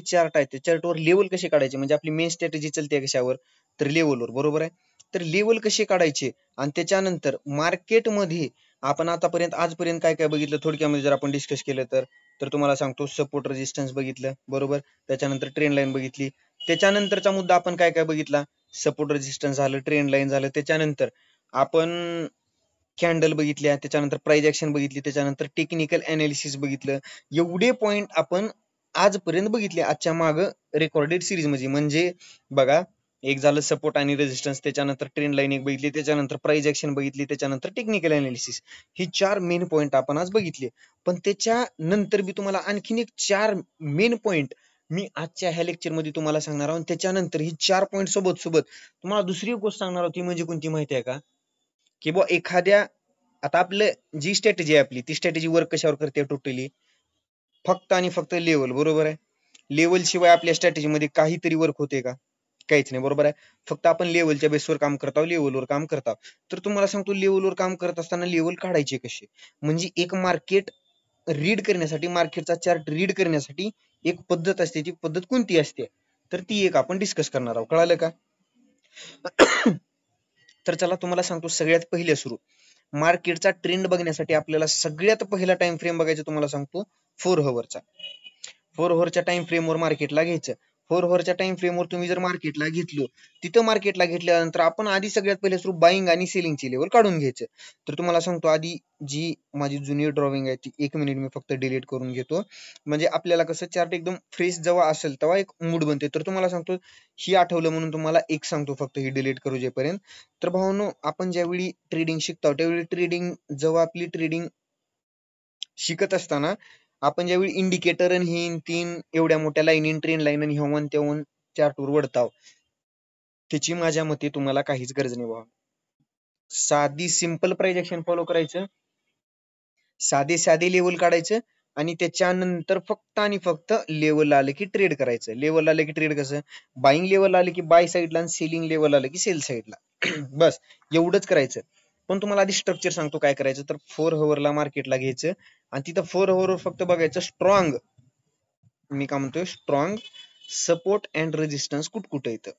Chart आहे त्या चार्टवर level कसे काढायचे, म्हणजे आपली मेन स्ट्रॅटेजी चलते कशावर, तर लेवलवर, बरोबर आहे. तर लेवल कसे काढायचे आणि त्याच्यानंतर मार्केटमध्ये आपण आजपर्यंत काय काय बघितलं थोडक्यामध्ये जर आपण डिस्कस केलं तर तुम्हाला सांगतो सपोर्ट रेजिस्टन्स बघितलं, बरोबर. त्याच्यानंतर ट्रेंड लाईन बघितली. त्याच्यानंतरचा मुद्दा आपण काय काय बघितला, सपोर्ट रेजिस्टन्स झालं, ट्रेंड लाईन झालं. त्याच्यानंतर आपण कॅन्डल बघितल्या, त्याच्यानंतर प्राइस ऍक्शन बघितली, त्याच्यानंतर टेक्निकल अनालिसिस बघितलं. एवढे पॉइंट आपण आजपर्यंत बघितले आजच्या माग रेकॉर्डेड सिरीज मध्ये. म्हणजे बघा, एक झालं सपोर्ट आणि रेजिस्टन्स, त्याच्यानंतर ट्रेंड लाईन एक बघितली, त्याच्यानंतर प्राइस ऍक्शन बघितली, त्याच्यानंतर टेक्निकल अनालिसिस. ही 4 मेन पॉइंट आपण आज बघितले. पण त्याच्यानंतर बी तुम्हाला आणखीन एक 4 मेन पॉइंट मी आजच्या ह्या लेक्चर मध्ये तुम्हाला सांगणार आहोत. त्याच्यानंतर ही 4 पॉइंट सोबत तुम्हाला दुसरी गोष्ट सांगणार आहोत, ती म्हणजे कोणती माहिती आहे का, की बुवा एखाद्या, आता आपलं जी स्ट्रॅटेजी आहे आपली, ती स्ट्रॅटेजी वर्क कशावर करते टोटली, फक्त आणि फक्त लेवल, बरोबर आहे. लेवल शिवाय आपल्या स्ट्रॅटेजी मध्ये काहीतरी वर्क होते का, काहीच नाही, बरोबर आहे. फक्त आपण लेवलच्या बेसवर काम करत आहोत, लेवलवर काम करत आहोत. तर तुम्हाला सांगतो लेवलवर काम करत असताना लेवल काढायचे कसे, म्हणजे एक मार्केट रीड करण्यासाठी, मार्केटचा चार्ट रीड करण्यासाठी एक पद्धत असते. ती पद्धत कोणती असते, तर ती एक आपण डिस्कस करणार आहोत. कळालं का? तर चला तुम्हाला सांगतो, सगळ्यात पहिले सुरू मार्केटचा ट्रेंड बघण्यासाठी आपल्याला सगळ्यात पहिला टाइम फ्रेम बघायचा. तुम्हाला सांगतो 4 हवरचा. 4 हवरच्या टाइम फ्रेमवर मार्केटला घ्यायचं. 4 हवरच्या टाइम फ्रेमवर तुम्ही जर मार्केटला घेतलो, तिथं मार्केटला घेतल्यानंतर आपण आधी सगळ्यात पहिले सुरू बाईंग आणि सेलिंगची लेवल काढून घ्यायचं. तर तुम्हाला सांगतो, आधी जी माझी जुनी ड्रॉइंग आहे ती 1 मिनिट मी फक्त डिलीट करून घेतो, म्हणजे आपल्याला कसं चार्ट एकदम फ्रेश जेव्हा असेल तेव्हा एक मूड बनते. तर तुम्हाला सांगतो, ही आठवलं म्हणून तुम्हाला एक सांगतो फक्त, ही डिलीट करू जेपर्यंत. तर भावांनो, आपण ज्यावेळी ट्रेडिंग शिकतो, त्यावेळी जेव्हा आपली ट्रेडिंग शिकत असताना आपण ज्यावेळी इंडिकेटर आणि ही तीन एवढ्या मोठ्या लाईन, ट्रेंड लाईन आणि ह्यावन त्यावन चार्टवर वळताव, त्याची माझ्या मते तुम्हाला काहीच गरज नाही. बाबा, साधी सिंपल प्राइस ऍक्शन फॉलो करायचं, साधे लेवल काढायचं आणि त्याच्यानंतर फक्त आणि फक्त लेवल आलं की ट्रेड करायचं. लेवल आलं की ट्रेड कसं, बाईंग लेवल आलं की बाय साईडला आणि सेलिंग लेवल आलं की सेल साईडला. बस एवढंच करायचं. पण तुम्हाला आधी स्ट्रक्चर सांगतो काय करायचं. तर 4 हवरला मार्केटला घ्यायचं आणि तिथं 4 हवरवर फक्त बघायचं स्ट्रॉंग, मी काय म्हणतोय, स्ट्रॉंग सपोर्ट अँड रेजिस्टन्स कुठं येतं,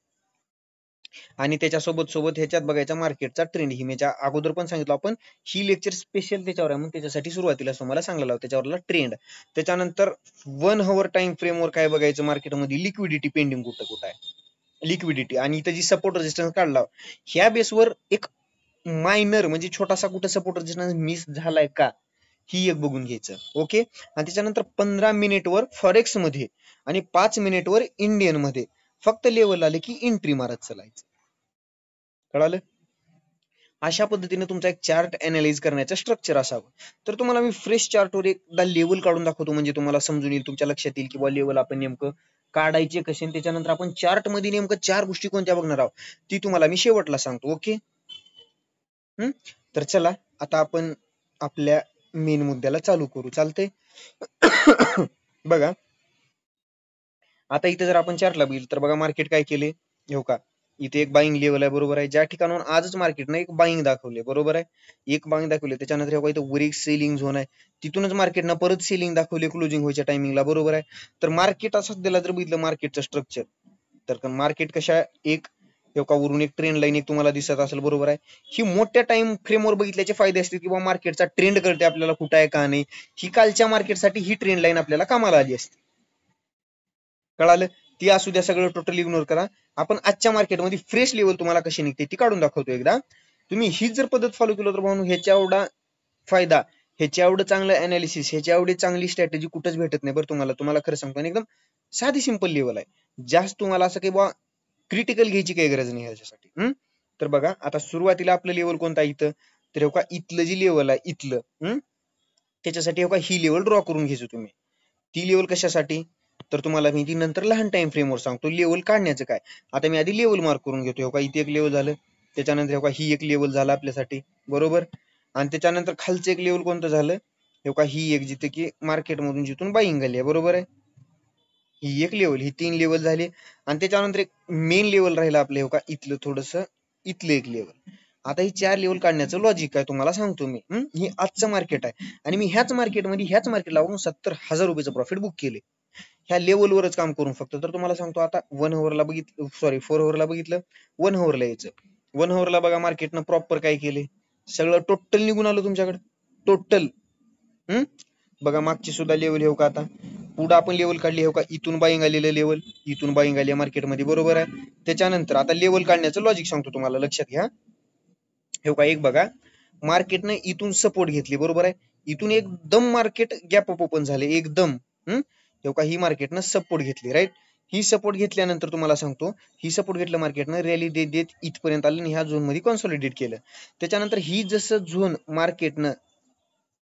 आणि त्याच्यासोबत ह्याच्यात बघायचा मार्केटचा ट्रेंड. ही मी अगोदर पण सांगितलं आपण, ही लेक्चर स्पेशल त्याच्यावर आहे, मग त्याच्यासाठी सुरुवातीला तुम्हाला सांगायला त्याच्यावरला ट्रेंड. त्याच्यानंतर 1 हवर टाइम फ्रेमवर काय बघायचं, मार्केटमध्ये लिक्विडिटी पेंडिंग कुठं आहे, लिक्विडिटी, आणि इथं जी सपोर्ट रेजिस्टन्स काढला ह्या बेसवर एक मायनर म्हणजे छोटासा कुठं सपोर्ट रेजिस्टन्स मिस झालाय का, ही एक बघून घ्यायचं. ओके. आणि त्याच्यानंतर 15 मिनिटवर फॉरेक्स मध्ये आणि 5 मिनिटवर इंडियन मध्ये फक्त लेवल आले की एंट्री मारत चालायचं. कळालं? अशा पद्धतीने तुमचा एक चार्ट अनालाइज करण्याचं स्ट्रक्चर असावं. तर तुम्हाला मी फ्रेश चार्टवर एकदा लेवल काढून दाखवतो, म्हणजे तुम्हाला समजून येईल, तुमच्या लक्षात येईल की बा लेवल आपण नेमकं काढायचे कसे, आणि त्याच्यानंतर आपण चार्ट मध्ये नेमकं 4 गोष्टी कोणत्या बघणार आहोत ती तुम्हाला मी शेवटला सांगतो. ओके. तर चला आता आपण आपल्या मेन मुद्द्याला चालू करू. चालतंय? बघा, आता इथे जर आपण चार्टला बघितलं तर बघा मार्केट काय केले, हो का, इथे एक बाईंग लेवल आहे, बरोबर आहे. ज्या ठिकाणाहून आजच मार्केटने एक बाईंग दाखवले, बरोबर आहे, एक बाईंग दाखवले. त्याच्यानंतर इथं वर एक सेलिंग झोन आहे, तिथूनच मार्केटनं परत सेलिंग दाखवली क्लोजिंग व्हायच्या टायमिंगला, बरोबर आहे. तर मार्केट असं दिला जर बघितलं मार्केटचं स्ट्रक्चर, तर मार्केट कशा एक वरून एक ट्रेंड लाईन एक तुम्हाला दिसत असेल, बरोबर आहे. ही मोठ्या टाइम फ्रेमवर बघितल्याचे फायदे असतील, किंवा मार्केटचा ट्रेंड कळते आपल्याला कुठं आहे का नाही. ही कालच्या मार्केटसाठी ही ट्रेंड लाईन आपल्याला कामाला आली असते. कळालं? ती असू द्या, सगळं टोटल इग्नोर करा. आपण आजच्या मार्केटमध्ये फ्रेश लेवल तुम्हाला कशी निघते ती काढून दाखवतो एकदा. तुम्ही ही जर पद्धत फॉलो केलं तर म्हणून ह्याच्या एवढा फायदा, ह्याच्या एवढं चांगलं अनालिसिस, ह्याच्या एवढी चांगली स्ट्रॅटेजी कुठंच भेटत नाही बरं तुम्हाला खरं सांगतो. आणि एकदम साधी सिंपल लेवल आहे, जास्त तुम्हाला असं काही बा क्रिटिकल घ्यायची काही गरज नाही ह्याच्यासाठी. तर बघा, आता सुरुवातीला आपलं लेवल कोणतं आहे इथं, तर का इथलं जी लेवल आहे इथलं, त्याच्यासाठी ही लेवल ड्रॉ करून घ्यायचं तुम्ही. ती लेवल कशासाठी, तर तुम्हाला मी ती नंतर लहान टाइम फ्रेमवर सांगतो लेवल काढण्याचं काय. आता मी आधी लेवल मार्क करून घेतो. का इथे एक लेवल झालं, त्याच्यानंतर ही एक लेवल झालं आपल्यासाठी, बरोबर. आणि त्याच्यानंतर खालचं एक लेवल कोणतं झालं, ही एक जिथे की मार्केटमधून जिथून बाईंग आली आहे, बरोबर आहे. ही एक लेवल, ही 3 लेवल झाली. आणि त्याच्यानंतर एक मेन लेवल राहिला आपलं इथलं थोडस, इथलं एक लेवल. आता ही 4 लेवल काढण्याचं लॉजिक काय तुम्हाला सांगतो मी. ही आजचं मार्केट आहे आणि मी ह्याच मार्केटला 70,000 रुपयाचं प्रॉफिट बुक केले. ह्या लेवलवरच काम करून फक्त. तर तुम्हाला सांगतो आता 1 हॉवरला बघितलं, सॉरी 4 हॉवरला बघितलं, 1 हॉवरला यायचं. 1 हॉवरला बघा मार्केटनं प्रॉपर काय केले, सगळं टोटल निघून आलं तुमच्याकडे, टोटल. बघा मागची सुद्धा लेवल येऊ का, आता पुढे आपण लेवल काढली हो का, इथून बाईंग आलेलं लेवल, इथून बाईंग आली मार्केटमध्ये, बरोबर आहे. त्याच्यानंतर आता लेवल काढण्याचं लॉजिक सांगतो तुम्हाला, लक्षात घ्या. हे का, एक बघा मार्केटने इथून सपोर्ट घेतली, बरोबर आहे. इथून एकदम मार्केट गॅप अप ओपन झाले एकदम. हे का, ही मार्केटनं सपोर्ट घेतली, राईट. ही सपोर्ट घेतल्यानंतर तुम्हाला सांगतो, ही सपोर्ट घेतलं मार्केटनं, रॅली देत देत इथपर्यंत आलं आणि ह्या झोन मध्ये कॉन्सॉलिडेट केलं. त्याच्यानंतर ही जसं झोन मार्केटनं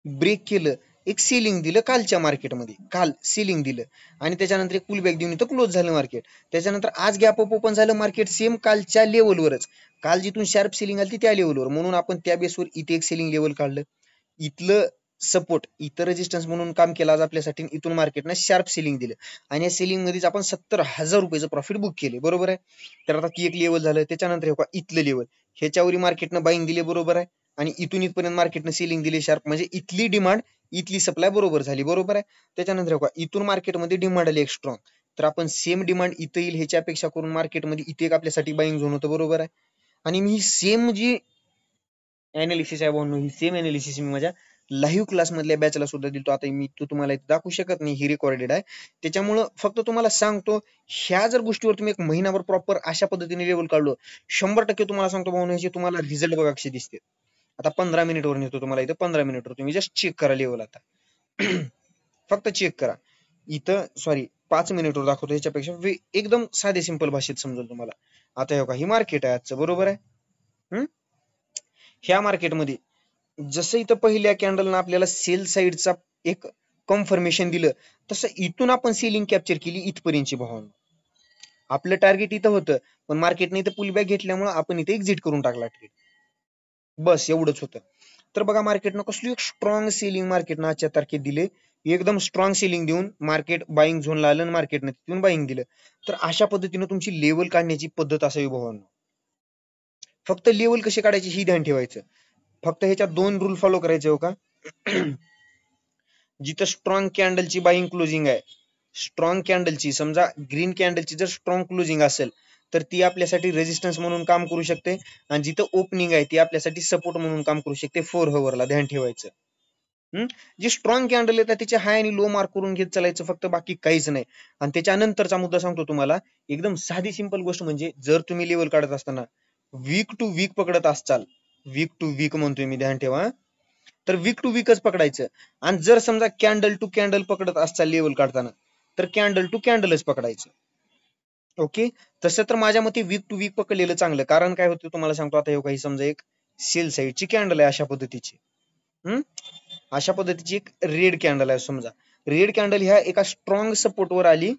ब्रेक केलं, एक सेलिंग दिलं कालच्या मार्केटमध्ये, काल सेलिंग दिलं आणि त्याच्यानंतर एक पुल बॅक देऊन इथं क्लोज झालं मार्केट. त्याच्यानंतर आज गॅप अप ओपन झालं मार्केट सेम कालच्या लेवलवरच, काल जिथून शार्प सेलिंग आली त्या लेवलवर, म्हणून आपण त्या बेसवर इथे एक सेलिंग लेवल काढलं. इथलं सपोर्ट, इथं रेजिस्टन्स म्हणून काम केलं आज आपल्यासाठी. इथून मार्केटनं शार्प सेलिंग दिलं आणि या सेलिंग मध्येच आपण 70,000 रुपयाचं प्रॉफिट बुक केले, बरोबर आहे. तर आता ती एक लेवल झालं. त्याच्यानंतर इथलं लेवल, ह्याच्यावर मार्केटनं बाईंग दिले, बरोबर आहे. आणि इथून इथपर्यंत मार्केटनं सेलिंग दिली शार्प, म्हणजे इथली डिमांड इथली सप्लाय बरोबर झाली, बरोबर आहे. त्याच्यानंतर इथून मार्केटमध्ये डिमांड आली एक स्ट्रॉंग, तर आपण सेम डिमांड इथं येईल ह्याच्या अपेक्षा करून मार्केटमध्ये इथे एक आपल्यासाठी बाईंग झोन होतं, बरोबर आहे. आणि मी सेम जी अनालिसिस आहे भाऊ, ही सेम अनालिसिस मी माझ्या लाईव्ह क्लास मधल्या बॅचला सुद्धा दिलतो. आता मी तुम्हाला दाखवू शकत नाही, ही रेकॉर्डेड आहे. त्याच्यामुळं फक्त तुम्हाला सांगतो, ह्या जर गोष्टीवर तुम्ही एक महिनाभर प्रॉपर अशा पद्धतीने लेवल काढलो, 100% तुम्हाला सांगतो भाऊ, ह्याचे तुम्हाला रिझल्ट बघा कसे दिसते. आता 15 मिनिटवर नेतो तुम्हाला इथं, 15 मिनिटवर तुम्ही जस्ट चेक करा लेवल. आता फक्त चेक करा इथं, सॉरी 5 मिनिटवर दाखवतो, ह्याच्यापेक्षा एकदम साधे सिंपल भाषेत समजेल तुम्हाला. आता हे ही मार्केट आहे आजचं, बरोबर आहे. ह्या मार्केटमध्ये जसं इथं पहिल्या कॅन्डलनं आपल्याला सेल साइडचा एक कन्फर्मेशन दिलं, तसं इथून आपण सेलिंग कॅप्चर केली इथपर्यंतची भावानं. आपलं टार्गेट इथं होतं, पण मार्केटने इथं पुल बॅक घेतल्यामुळे आपण इथे एक्झिट करून टाकला ट्रेड, बस एवढंच होतं. तर बघा मार्केटनं कसली एक स्ट्रॉंग सेलिंग मार्केटनं आजच्या तारखेत दिले, एकदम स्ट्रॉंग सेलिंग देऊन मार्केट बाईंग झोनला आलं आणि मार्केटनं तिथून बाईंग दिलं. तर अशा पद्धतीने तुमची लेवल काढण्याची पद्धत असावी भावांनो. फक्त लेवल कशी काढायची ही ध्यान ठेवायचं. फक्त ह्याच्यात 2 रूल फॉलो करायचे हो का. जिथं स्ट्रॉंग कॅन्डलची बाईंग क्लोजिंग आहे, स्ट्रॉंग कॅन्डलची, समजा ग्रीन कॅन्डलची जर स्ट्रॉंग क्लोजिंग असेल तर ती आपल्यासाठी रेजिस्टन्स म्हणून काम करू शकते, आणि जिथं ओपनिंग आहे ती आपल्यासाठी सपोर्ट म्हणून काम करू शकते. 4 हॉवरला ध्यान ठेवायचं. जी स्ट्रॉंग कॅन्डल येतात तिचे हाय आणि लो मार्क करून घेत चालायचं, फक्त बाकी काहीच नाही. आणि त्याच्यानंतरचा मुद्दा सांगतो तुम्हाला, एकदम साधी सिंपल गोष्ट, म्हणजे जर तुम्ही लेवल काढत असताना वीक टू वीक पकडत असाल, वीक टू वीक म्हणतोय मी, ध्यान ठेवा, तर वीक टू वीकच पकडायचं. आणि जर समजा कॅन्डल टू कॅन्डल पकडत असाल लेवल काढताना, तर कॅन्डल टू कॅन्डलच पकडायचं. ओके. तसं तर माझ्या मते वीक टू वीक पकडलेलं चांगलं, कारण काय होतं तुम्हाला सांगतो. आता हे काही समजा एक सेल साइडची कॅन्डल आहे अशा पद्धतीची, अशा पद्धतीची एक रेड कॅन्डल आहे समजा. रेड कॅन्डल ह्या एका स्ट्रॉंग सपोर्टवर आली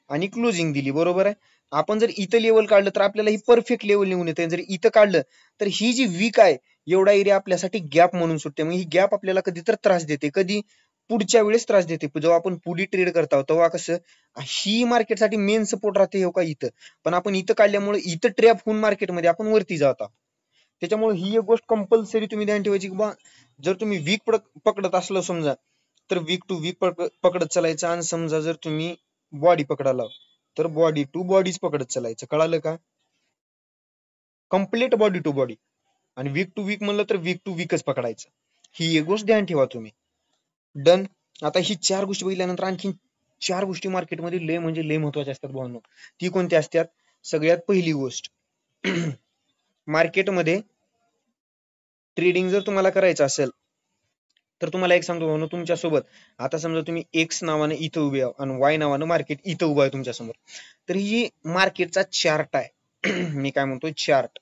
आणि क्लोजिंग दिली, बरोबर आहे. आपण जर इथं लेवल काढलं तर आपल्याला ही परफेक्ट लेवल निघून येते. जर इथं काढलं तर ही जी वीक आहे, एवढा एरिया आपल्यासाठी गॅप म्हणून सुटते. मग ही गॅप आपल्याला कधी तर त्रास देते, कधी पुढच्या वेळेस त्रास देते, जेव्हा आपण पुढे ट्रेड करतो तेव्हा कसं ही मार्केटसाठी मेन सपोर्ट राहते हो का इथं, पण आपण इथं काढल्यामुळे इथं ट्रॅप होऊन मार्केटमध्ये आपण वरती जात आहोत. त्याच्यामुळे ही एक गोष्ट कंपल्सरी तुम्ही ध्यान ठेवायची की बा, जर तुम्ही वीक पकडत असलं समजा, तर वीक टू वीक पकडत चालायचं. आणि समजा जर तुम्ही बॉडी पकडाला तर बॉडी टू बॉडीज पकडत चालायचं, कळालं का. Complete body to body. आणि वीक टू वीक म्हणलं तर वीक टू वीकच पकडायचं, ही एक गोष्ट ध्यान ठेवा तुम्ही. डन. आता ही 4 गोष्टी बघितल्यानंतर आणखी 4 गोष्टी मार्केटमध्ये लय म्हणजे लय महत्वाच्या असतात भावांनो. ती कोणत्या असतात. सगळ्यात पहिली गोष्ट, मार्केटमध्ये ट्रेडिंग जर तुम्हाला करायचं असेल तर तुम्हाला एक सांगतो भावांनो, तुमच्यासोबत आता समजा तुम्ही एक्स नावाने इथं उभे आहात आणि वाय नावानं मार्केट इथं उभं आहे तुमच्यासमोर, तर ही मार्केटचा चार्ट आहे. मी काय म्हणतोय, चार्ट.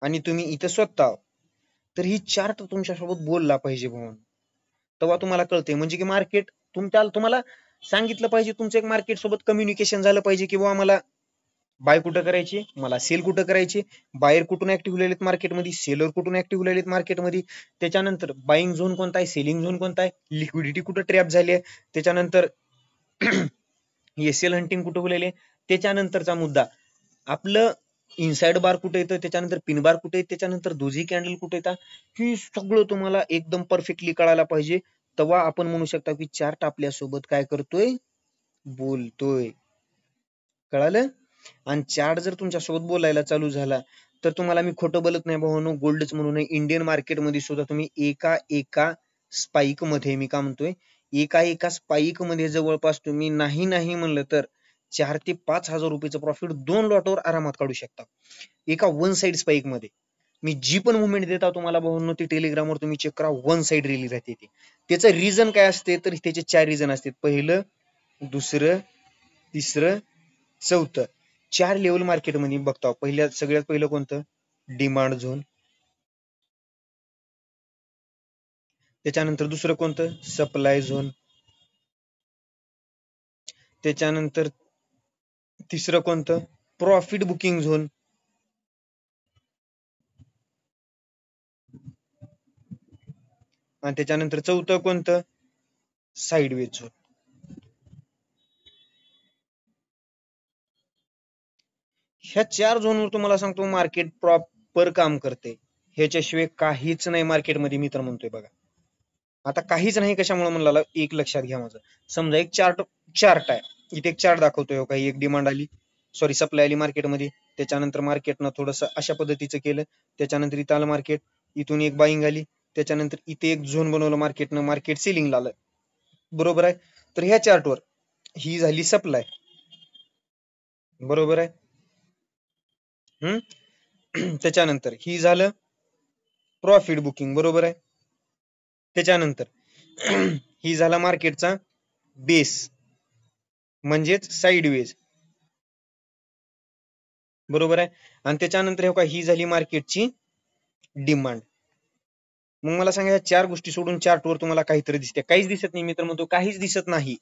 आणि तुम्ही इथं स्वतः आहात, तर ही चार्ट तुमच्यासोबत बोलला पाहिजे भावांनो, तेव्हा तुम्हाला कळते. म्हणजे की मार्केट तुम्हाला सांगितलं पाहिजे, तुमचं एक मार्केट सोबत कम्युनिकेशन झालं पाहिजे की बाबा मला बाय कुठं करायची, मला सेल कुठं करायची, बायर कुठून ऍक्टिव्ह झालेत मार्केटमध्ये, सेलर कुठून ऍक्टिव्ह झालेत मार्केटमध्ये, त्याच्यानंतर बाईंग झोन कोणता आहे, सेलिंग झोन कोणता आहे, लिक्विडिटी कुठं ट्रॅप झाली आहे, त्याच्यानंतर एसएल हंटिंग कुठं होलेले, त्याच्यानंतरचा मुद्दा आपलं इनसाइड बार कुठे येतं, त्याच्यानंतर पिन बार कुठे येतं, त्याच्यानंतर दोझी कॅन्डल कुठे येतात, ही सगळं तुम्हाला एकदम परफेक्टली कळायला पाहिजे. तेव्हा आपण म्हणू शकता की चार्ट आपल्यासोबत काय करतोय, बोलतोय. कळालं? आणि चार्ट जर तुमच्यासोबत बोलायला चालू झाला तर तुम्हाला मी खोटं बोलत नाही भावानो, गोल्डच म्हणू नये, इंडियन मार्केटमध्ये सुद्धा तुम्ही एका एका स्पाइक मध्ये, मी का म्हणतोय, एका एका स्पाइक मध्ये जवळपास तुम्ही नाही नाही म्हणलं तर 4 ते 5,000 रुपयाचं प्रॉफिट 2 लॉटवर आरामात काढू शकता एका वन साइड स्पाइक मध्ये. मी जी पण मुवमेंट देता तुम्हाला भावांनो ती टेलिग्रामवर तुम्ही चेक करा, वन साइड रिली राहते ती. त्याचं रिझन काय असते तर त्याचे 4 रिझन असतात. पहिलं, दुसरं, तिसरं, चौथं. 4 लेवल मार्केटमध्ये बघता. सगळ्यात पहिलं कोणतं? Demand zone. त्याच्यानंतर दुसरं कोणतं? Supply zone. त्याच्यानंतर तिसरं कोणतं? Profit booking zone. आणि त्याच्यानंतर चौथं कोणतं? Sideways zone. ह्या 4 झोनवर तुम्हाला सांगतो मार्केट प्रॉपर काम करते. ह्याच्याशिवाय काहीच नाही मार्केटमध्ये, मी तर म्हणतोय बघा. आता काहीच नाही कशामुळे म्हणला, एक लक्षात घ्या माझं. समजा एक चार्ट आहे, इथे एक चार्ट दाखवतोय काही, एक डिमांड आली, सॉरी सप्लाय आली मार्केटमध्ये. त्याच्यानंतर मार्केटनं थोडस अशा पद्धतीचं केलं. त्याच्यानंतर इथं आलं मार्केट, इथून एक बाईंग आली. त्याच्यानंतर इथे एक झोन बनवलं मार्केटनं, मार्केट सेलिंगला आलं. बरोबर आहे? तर ह्या चार्टवर ही झाली सप्लाय. बरोबर आहे? त्याच्यानंतर ही झालं प्रॉफिट बुकिंग. बरोबर आहे? त्याच्यानंतर ही झाला मार्केटचा बेस, म्हणजेच साइडवेज. बरोबर आहे? आणि त्याच्यानंतर ही झाली मार्केटची डिमांड. मग मला सांगा, ह्या 4 गोष्टी सोडून चार्टवर तुम्हाला काहीतरी दिसते? काहीच दिसत नाही. मी तर म्हणतो काहीच दिसत नाही.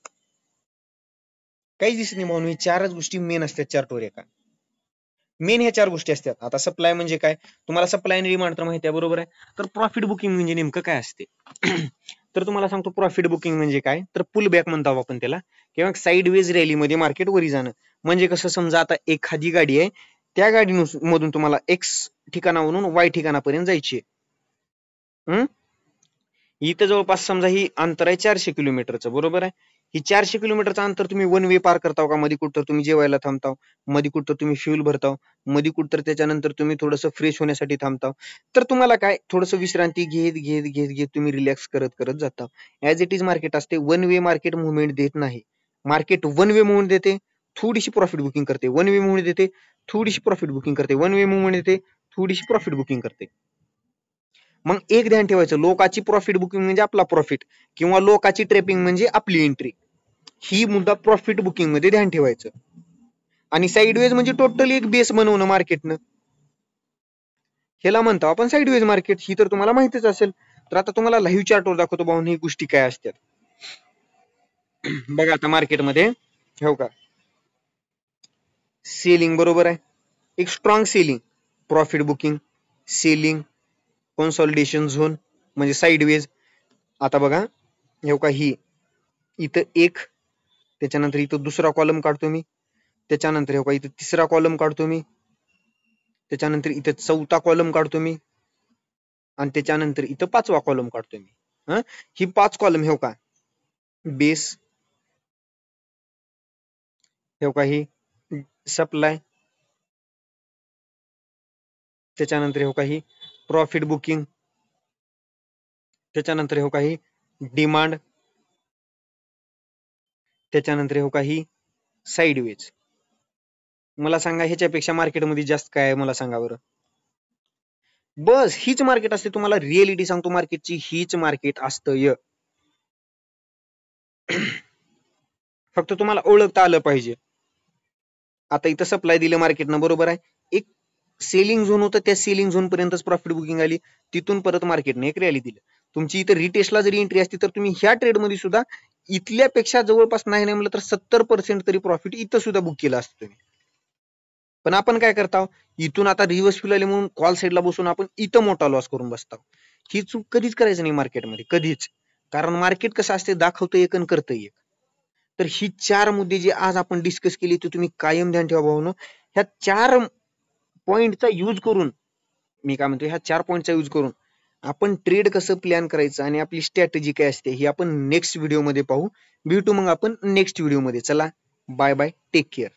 काहीच दिसत नाही म्हणून. ही 4च गोष्टी मेन असतात चार्टवर. एका मेन ह्या 4 गोष्टी असतात. आता सप्लाय म्हणजे काय? तुम्हाला सप्लाय आणि डिमांड तर माहिती आहे. बरोबर आहे? तर प्रॉफिट बुकिंग म्हणजे नेमकं काय असते? तर तुम्हाला सांगतो, प्रॉफिट बुकिंग म्हणजे काय, तर पुल बॅक म्हणतो आपण त्याला, किंवा साइडवेज रॅलीमध्ये मार्केट वरी जाणं. म्हणजे कसं, समजा आता एखादी गाडी आहे, त्या गाडी मधून तुम्हाला एक्स ठिकाणावरून वाय ठिकाणापर्यंत जायची आहे. इथं जवळपास समजा ही अंतर आहे 400 किलोमीटरचं. बरोबर आहे? ही 400 किलोमीटरचं अंतर तुम्ही वन वे पार करताव का? मध्ये कुठं तुम्ही जेवायला थांबताव, मध्ये कुठं तुम्ही फ्युल भरताव, मध्ये कुठं त्याच्यानंतर तुम्ही थोडंसं फ्रेश होण्यासाठी थांबताव. तर तुम्हाला काय, थोडंसं विश्रांती घेत घेत घेत घेत तुम्ही रिलॅक्स करत करत जाता. ऍज इट इज मार्केट असते. वन वे मार्केट मुवमेंट देत नाही. मार्केट वन वे मुवमेंट देते, थोडीशी प्रॉफिट बुकिंग करते. वन वे मुवमेंट देते, थोडीशी प्रॉफिट बुकिंग करते. वन वे मुवमेंट देते, थोडीशी प्रॉफिट बुकिंग करते. मग एक ध्यान ठेवायचं, लोकाची प्रॉफिट बुकिंग म्हणजे आपला प्रॉफिट, किंवा लोकाची ट्रेपिंग म्हणजे आपली एंट्री. ही मुद्दा प्रॉफिट बुकिंग मध्ये ध्यान ठेवायचं. आणि साइडवेज म्हणजे टोटली एक बेस बनवणं मार्केटनं, ह्याला म्हणतो आपण साइडवेज मार्केट. ही तर तुम्हाला माहितीच असेल. तर आता तुम्हाला लाईव्ह चार्टवर दाखवतो भाऊन ही गोष्टी काय असतात. बघा आता मार्केटमध्ये हो का, सेलिंग. बरोबर आहे? एक strong selling, profit booking, selling, consolidation zone म्हणजे साइडवेज. आता बघा, हे का, ही इथं एक, त्याच्यानंतर इथं दुसरा कॉलम काढतो मी, त्याच्यानंतर हे का इथं तिसरा कॉलम काढतो मी, त्याच्यानंतर इथं चौथा कॉलम काढतो मी, आणि त्याच्यानंतर इथं 5वा कॉलम काढतो मी. ही 5 कॉलम हे का बेस, हे का ही सप्लाय, त्याच्यानंतर हे का ही प्रॉफिट बुकिंग, त्याच्यानंतर हे का ही डिमांड, त्याच्यानंतर हे का ही साइडवेज. मला सांगा, ह्याच्यापेक्षा मार्केटमध्ये जास्त काय आहे? मला सांगा बरं. बस हीच मार्केट असते. तुम्हाला रिअलिटी सांगतो, मार्केटची हीच मार्केट असतं. फक्त तुम्हाला ओळखता आलं पाहिजे. आता इथं सप्लाय दिलं मार्केटनं. बरोबर आहे? एक सेलिंग झोन होतं, त्या सेलिंग झोन पर्यंतच प्रॉफिट बुकिंग आली. तिथून परत मार्केटने एक रॅली दिली. तुमची इथं रिटेस्टला जरी एंट्री असती तर तुम्ही ह्या ट्रेडमध्ये सुद्धा इथल्यापेक्षा जवळपास नाही म्हणलं तर 70% तरी प्रॉफिट इथं सुद्धा बुक केलं असतं तुम्ही. पण आपण काय करतो, इथून आता रिव्हर्स फ्युल आले म्हणून कॉल साईडला बसून आपण इथं मोठा लॉस करून बसतो. ही चूक कधीच करायचं नाही मार्केटमध्ये, कधीच. कारण मार्केट कसं असते, दाखवतं एक आणि करतं एक. तर ही 4 मुद्दे जे आज आपण डिस्कस केली ते तुम्ही कायम ध्यान ठेवा भावनो. ह्या 4 पॉइंटचा यूज करून, मी काय म्हणतो, ह्या 4 पॉइंटचा यूज करून आपण ट्रेड कसं प्लॅन करायचं आणि आपली स्ट्रॅटेजी काय असते हे आपण नेक्स्ट व्हिडिओमध्ये पाहू. भेटू मग आपण नेक्स्ट व्हिडिओमध्ये. चला बाय बाय, टेक केअर.